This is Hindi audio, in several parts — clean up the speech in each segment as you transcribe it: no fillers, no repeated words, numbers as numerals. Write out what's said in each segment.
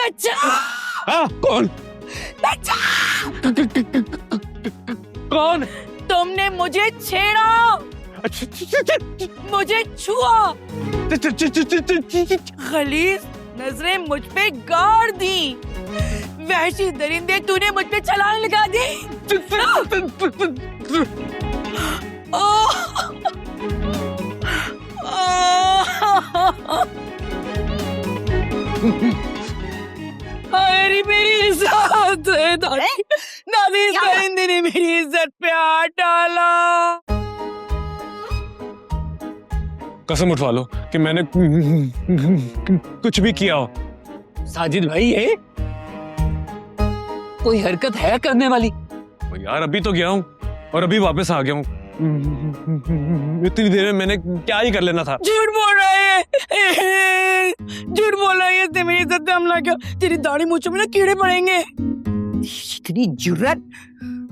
बच्चा। हाँ, कौन? बच्चा। कौन? तुमने मुझे छेड़ा, मुझे छुआ, खलीस नजरें मुझ पे गाड़ दी, वहशी दरिंदे तूने मुझ पे छलांग लगा दी। अरे मेरी इज्जत, दादी इस दरिंदे ने मेरी इज्जत पे हाथ डाला। कसम उठवा लो कि मैंने कुछ भी किया हो। साजिद भाई, ये कोई हरकत है करने वाली? यार अभी तो गया हूँ और अभी वापस आ गया हूँ। इतनी देर में मैंने क्या ही कर लेना था। झूठ बोल रहे हैं, झूठ बोल रहे हैं। इसने मेरी इज्जत पे हमला किया। तेरी दाढ़ी मूंछों में ना कीड़े पड़ेंगे। इतनी जुर्रत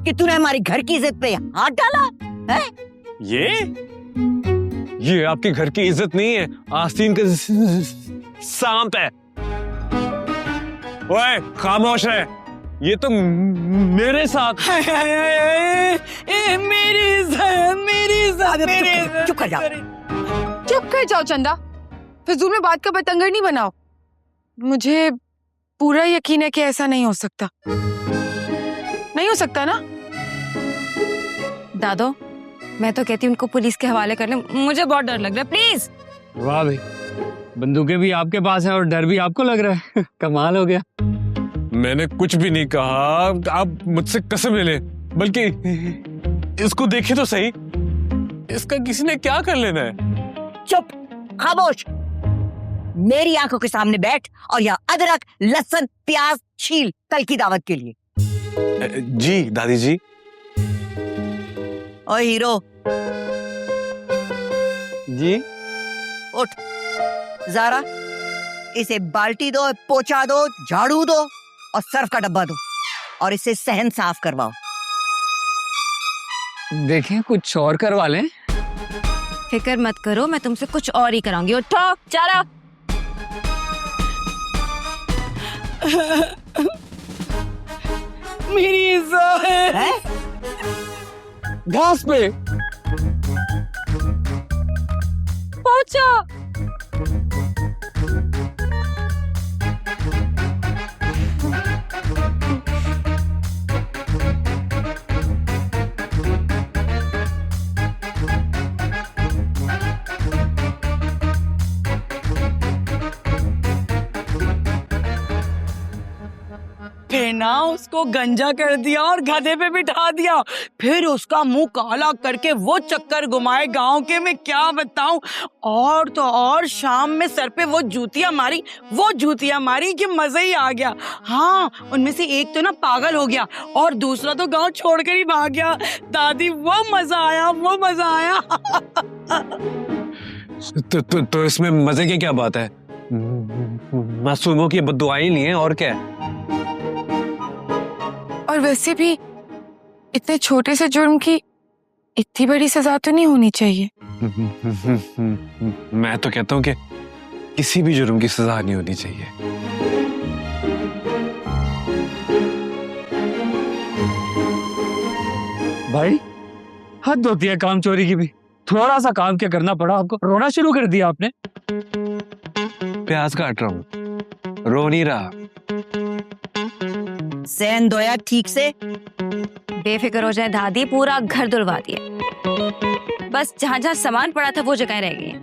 कि तूने हमारी घर की इज्जत पे हाथ डाला है? ये आपके घर की इज्जत नहीं है, आस्तीन का सांप है। ओए खामोश है, ये तो मेरे साथ। मेरी इज्जत, मेरी इज्जत, मेरी इज्जत। चुप कर जाओ। चुप कर जाओ चंदा, फिजूल में बात का बतंगड़ नहीं बनाओ। मुझे पूरा यकीन है कि ऐसा नहीं हो सकता। नहीं हो सकता ना? दादो, मैं तो कहती हूँ उनको पुलिस के हवाले कर ले, मुझे बहुत डर लग रहा है। प्लीज। वाह भाई, बंदूकें भी आपके पास हैं और डर भी आपको लग रहा है। कमाल हो गया। मैंने कुछ भी नहीं कहा, आप मुझसे कसम ले लें। बल्कि इसको देखे तो सही, इसका किसी ने क्या कर लेना है। चुप, खामोश। मेरी आंखों के सामने बैठ और यहाँ अदरक, लहसुन, प्याज छील कल की दावत के लिए। जी दादी जी। ओ हीरो जी। उठ, ज़ारा इसे बाल्टी दो, पोछा दो, झाड़ू दो और सर्फ का डब्बा दो और इसे सहन साफ करवाओ। देखें कुछ और करवा लें। फिक्र मत करो, मैं तुमसे कुछ और ही कराऊंगी। उठो, चलो। मेरी इज्जत है? घास पे पहुंचो। फिर ना उसको गंजा कर दिया और गधे पे बिठा दिया। फिर उसका मुंह काला करके वो चक्कर घुमाए गांव के, मैं क्या बताऊं। और तो और शाम में सर पे वो जूतियां मारी कि मजा ही आ गया। हाँ, उनमें से एक तो ना पागल हो गया और दूसरा तो गांव छोड़कर ही भाग गया। दादी वो मजा आया। तो इसमें मजे की क्या बात है? मासूमों की बद्दुआएं ली हैं और क्या है? और वैसे भी इतने छोटे से जुर्म की इतनी बड़ी सजा तो नहीं होनी चाहिए। मैं तो कहता हूँ कि किसी भी जुर्म की सजा नहीं होनी चाहिए। भाई, हद होती है काम चोरी की भी। थोड़ा सा काम क्या करना पड़ा आपको, रोना शुरू कर दिया आपने। प्याज काट रहा हूँ, रो नहीं रहा। सहन धोया ठीक से? बेफिक्र हो जाए दादी, पूरा घर धुलवा दिया। बस जहाँ जहाँ सामान पड़ा था वो जगह रह गई है।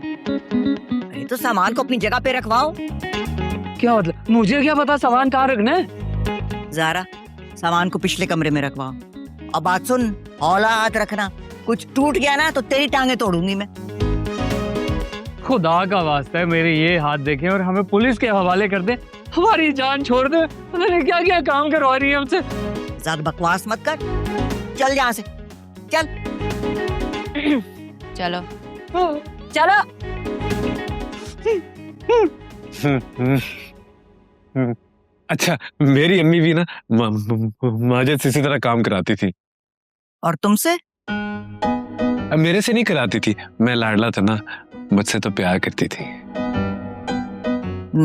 अरे तो सामान को अपनी जगह पे रखवाओ। क्या मतलब? मुझे क्या पता सामान कहाँ रखना है। ज़ारा, सामान को पिछले कमरे में रखवाओ। और बात सुन, हौला हाथ रखना, कुछ टूट गया ना तो तेरी टांगे तोड़ूंगी मैं। खुदा का वास्ता है, मेरे ये हाथ देखें और हमें पुलिस के हवाले कर दे, हमारी जान छोड़ दे। उन्होंने क्या क्या काम करवा रही है हमसे। ज्यादा बकवास मत कर, चल यहाँ से, चल। चलो चलो। अच्छा, मेरी अम्मी भी ना माजिद से इसी तरह काम कराती थी। और तुमसे? अब मेरे से नहीं कराती थी, मैं लाडला था ना, मुझसे तो प्यार करती थी।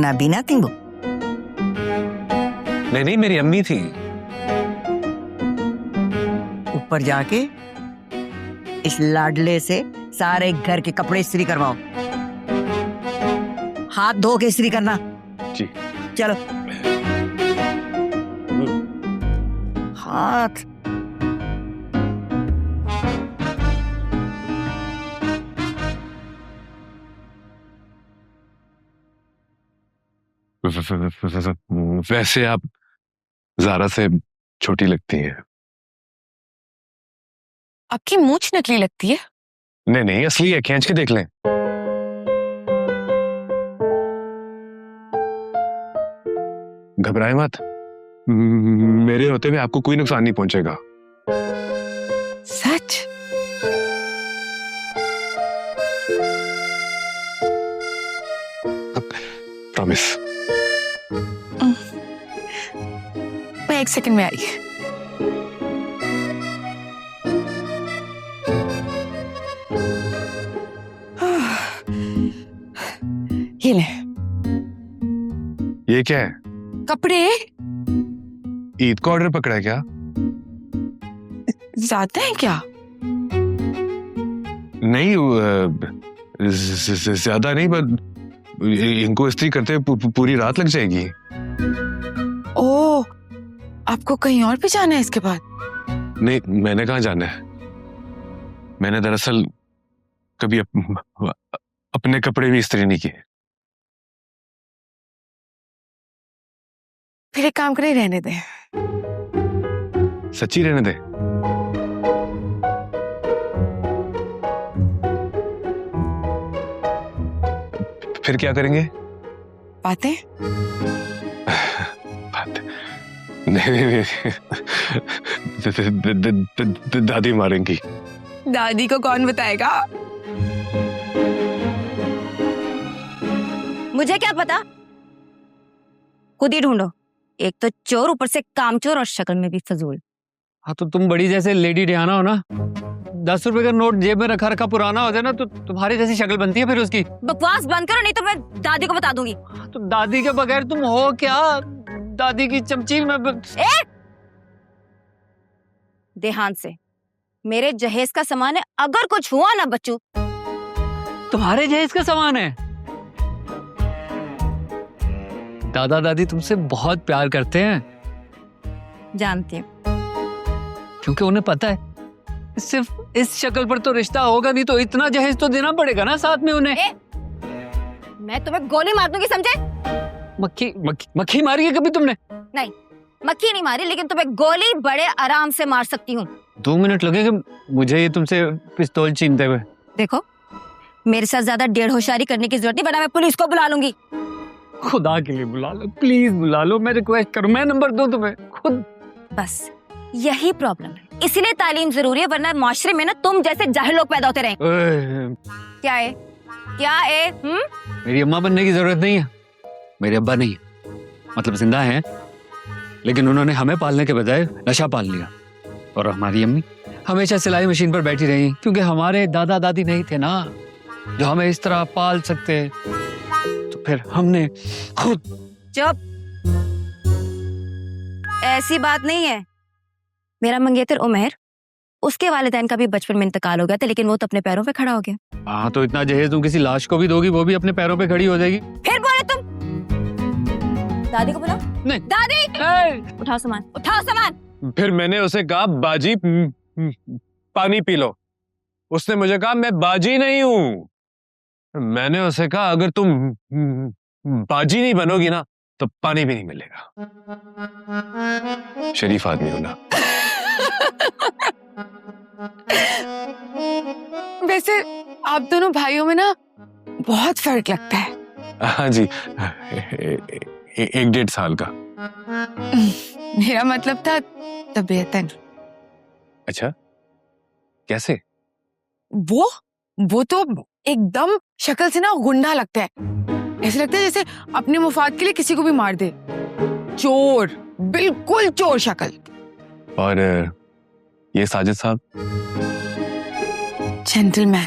नबीना तिंगो। नहीं नहीं, मेरी अम्मी थी। ऊपर जाके इस लाडले से सारे घर के कपड़े इस्त्री करवाओ। हाथ धो के इस्त्री करना। जी। चलो। हाथ। वैसे आप ज़ारा से छोटी लगती हैं। आपकी मूंछ नकली लगती है। नहीं नहीं, असली है, खींच के देख लें। घबराए मत, मेरे होते हुए आपको कोई नुकसान नहीं पहुंचेगा। सच? प्रॉमिस। मैं 1 सेकंड में आई। ये ले। ये क्या है? कपड़े। ईद का ऑर्डर पकड़ा है क्या? ज्यादा है क्या? नहीं, ज्यादा नहीं, पर इनको इस्त्री करते पूरी रात लग जाएगी। ओह, आपको कहीं और भी जाना है इसके बाद? नहीं, मैंने कहाँ जाना है। मैंने दरअसल कभी अपने कपड़े भी इस्त्री नहीं किए। फिर एक काम करें, रहने दें। सच्ची रहने दे। फिर क्या करेंगे? बातें। बात नहीं, दादी मारेंगी। दादी को कौन बताएगा? मुझे क्या पता, खुद ही ढूंढो। एक तो चोर, ऊपर से कामचोर और शक्ल में भी फजूल। हाँ तो तुम बड़ी जैसे लेडी डियाना हो ना। 10 रुपए का नोट जेब में रखा रखा पुराना हो जाए ना तो तुम्हारी जैसी शक्ल बनती है फिर उसकी। बकवास बंद करो, नहीं तो मैं दादी को बता दूंगी। तो दादी के बगैर तुम हो क्या? दादी की चमची में देहांत से मेरे जहेज का सामान है, अगर कुछ हुआ ना बच्चू। तुम्हारे जहेज का सामान है? दादा दादी तुमसे बहुत प्यार करते हैं। जानती हूँ। क्योंकि उन्हें पता है सिर्फ इस शक्ल पर तो रिश्ता होगा नहीं, तो इतना जहेज तो देना पड़ेगा ना साथ में उन्हें। मैं तुम्हें गोली मार दूंगी, समझे? मक्खी मारी है कभी तुमने? नहीं, मक्खी नहीं मारी, लेकिन तुम्हें गोली बड़े आराम से मार सकती हूँ। 2 मिनट लगेंगे मुझे ये तुमसे पिस्तौल छीनते हुए। देखो, मेरे साथ ज्यादा डेढ़ होशियारी करने की जरूरत नहीं, वरना मैं पुलिस को बुला लूंगी। खुदा के लिए बुला लो, प्लीज बुला लो, मैं रिक्वेस्ट करूं, मैं नंबर दूं तुम्हें खुद। बस यही प्रॉब्लम है, इसीलिए तालीम जरूरी है, वरना माशरे में ना तुम जैसे जाहिल लोग पैदा होते रहे। क्या है? क्या है? मेरी अम्मा बनने की जरूरत नहीं है। मेरे अब्बा नहीं है, मतलब जिंदा हैं, लेकिन उन्होंने हमें पालने के बजाय नशा पाल लिया। और हमारी अम्मी हमेशा सिलाई मशीन पर बैठी रही, क्योंकि हमारे दादा दादी नहीं थे ना जो हमें इस तरह पाल सकते। तो फिर हमने खुद। चुप, ऐसी बात नहीं है। मेरा मंगेतर उमर, उसके वालिदैन का भी बचपन में इंतकाल हो गया था, लेकिन वो तो अपने पैरों पे खड़ा हो गया। हाँ तो इतना जहेज तुम किसी लाश को भी दोगी, वो भी अपने पैरों पे खड़ी हो जाएगी। फिर बोले तुम। दादी को बुलाओ। नहीं। दादी, उठाओ सामान, उठाओ सामान। फिर मैंने उसे कहा, बाजी पानी पी लो। उसने मुझे कहा, मैं बाजी नहीं हूं। मैंने उसे कहा, अगर तुम बाजी नहीं बनोगी ना तो पानी भी नहीं मिलेगा। शरीफ आदमी हो ना। वैसे आप दोनों भाइयों में ना बहुत फर्क लगता है। हाँ जी, 1-1.5 साल का। मेरा मतलब था तबीयतन। अच्छा, कैसे? वो तो एकदम शक्ल से ना गुंडा लगता है। ऐसे लगता है जैसे अपने मुफाद के लिए किसी को भी मार दे। चोर, बिल्कुल चोर शक्ल। और ये साजिद साहब? जेंटलमैन।